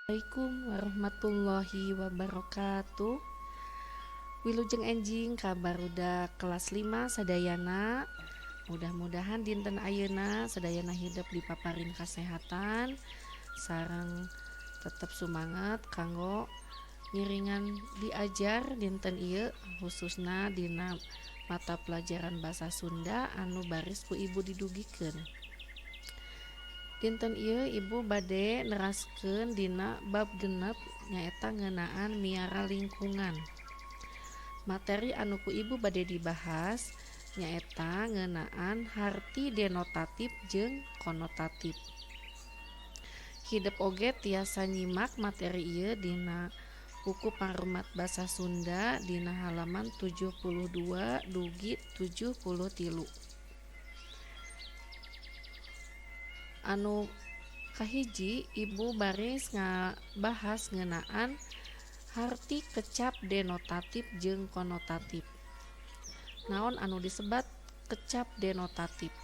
Assalamualaikum warahmatullahi wabarakatuh. Wilujeng enjing kabarudak kelas 5 sadayana. Mudah-mudahan dinten ayeuna sadayana hidup dipaparin kasehatan sareng tetap semangat kanggo ngiringan diajar dinten ieu khususna dina mata pelajaran basa Sunda anu baris ku ibu didugikeun. Dinten ieu ibu bade neraskeun dina bab genep nyaeta ngeunaan miara lingkungan. Materi anu ku ibu bade dibahas nyaeta ngeunaan harti denotatif jeung konotatif. Hideuk oge tiasa nyimak materi ieu dina buku Parumat Basa Sunda dina halaman 72 dugi 73. Anu kahiji ibu baris ngabahas ngeunaan harti kecap denotatif jeung konotatif. Naon anu disebat kecap denotatif?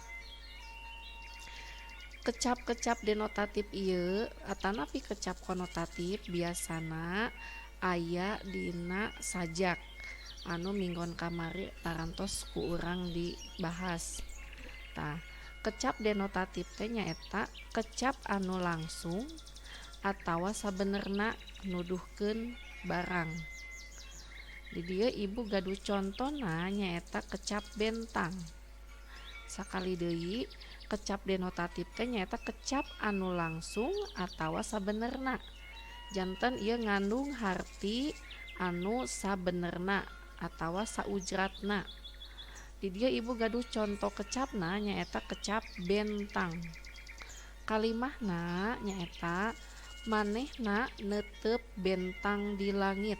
Kecap-kecap denotatif ieu atanapi kecap konotatif biasana aya dina sajak anu minggon kamari parantos ku urang dibahas. Tah, kecap denotatif teh nyaeta kecap anu langsung atawa sabenerna nuduhkeun barang. Di dieu ibu gaduh contona nyaeta kecap bentang. Sakali deui, kecap denotatif teh nyaeta kecap anu langsung atawa sabenerna. Janten ieu ngandung harti anu sabenerna atawa saujratna. Di dieu ibu gaduh contoh kecapna nyaeta kecap bentang. Kalimahna nyaeta manehna neuteup bentang di langit.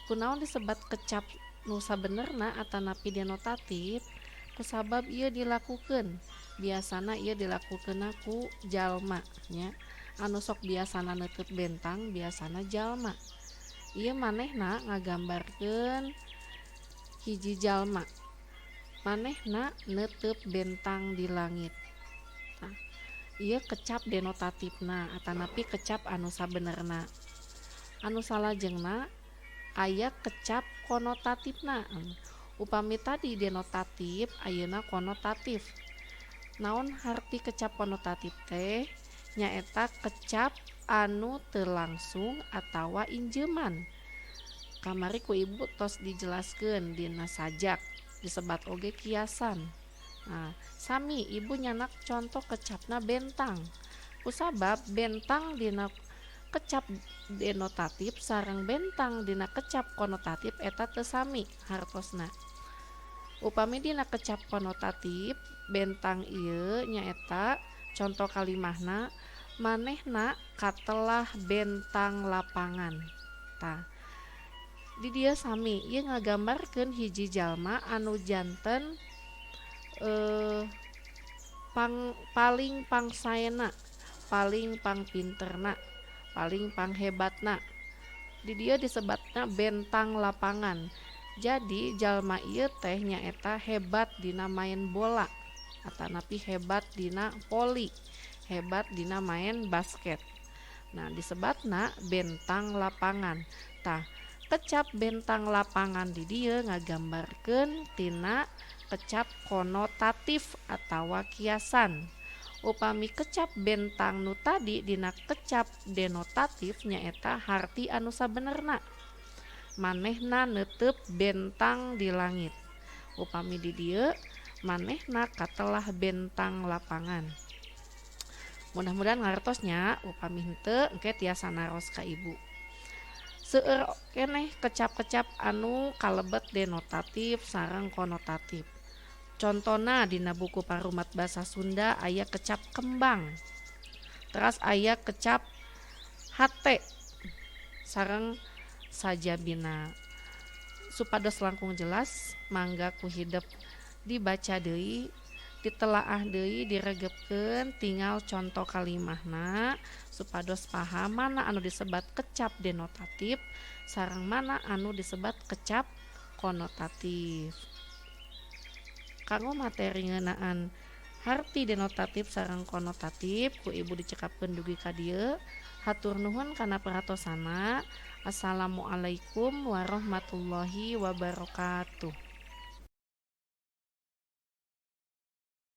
Kunaon disebat kecap nu sabenerna atanapi denotatif? Kusabab ieu dilakukeun. Biasana ieu dilakukeunna ku jalma nya. Anu sok biasana neuteup bentang biasana jalma. Ieu manehna ngagambarkeun hiji jalma. Manehna neuteup bentang di langit. Nah, ieu kecap denotatifna atanapi kecap anu sabenerna. Anu salajengna aya kecap konotatifna. Upami tadi denotatif, ayeuna konotatif. Naon harti kecap konotatif teh? Nyaeta kecap anu teu langsung atawa injeuman. Kamari ku ibu tos dijelaskeun dina sajak disebat oge kiasan. Nah, sami ibu nyanak contoh kecapna bentang. Kusabab bentang dina kecap denotatif sareng bentang dina kecap konotatif eta teu sami hartosna. Upami dina kecap konotatif bentang ieu nyaeta contoh kalimahna manehna katelah bentang lapangan. Tah, di dieu sami ieu ngagambarkeun hiji jalma anu janten paling pangsaena, paling pangpinterna, paling panghebatna. Di dieu disebatna bentang lapangan. Jadi jalma ieu teh nyaeta hebat dina main bola atanapi hebat dina voli, hebat dina main basket. Nah, disebatna bentang lapangan. Tah, kecap bentang lapangan di dieu ngagambarkeun tina kecap konotatif atawa kiasan. Upami kecap bentang nu tadi dina kecap denotatif nyaeta harti anu sabenerna. Manehna neuteup bentang di langit. Upami di dieu manehna katelah bentang lapangan. Mudah-mudahan ngartosnya, upami henteu engke tiasa naros ka ibu. Seueur keneh kecap-kecap anu kalebet denotatif sareng konotatif. Contona dina buku Parumat Basa Sunda aya kecap kembang. Teras aya kecap hate sareng sajabina. Supados langkung jelas, mangga ku hidep dibaca deui, ditelaah deui, diregepkeun tinggal contoh kalimahna supados paham mana anu disebat kecap denotatif sareng mana anu disebat kecap konotatif. Kanggo materi ngeunaan Harti denotatif sareng konotatif ku ibu dicekapkeun dugi ka dieu. Hatur nuhun kana peratosana. Assalamualaikum warahmatullahi wabarakatuh.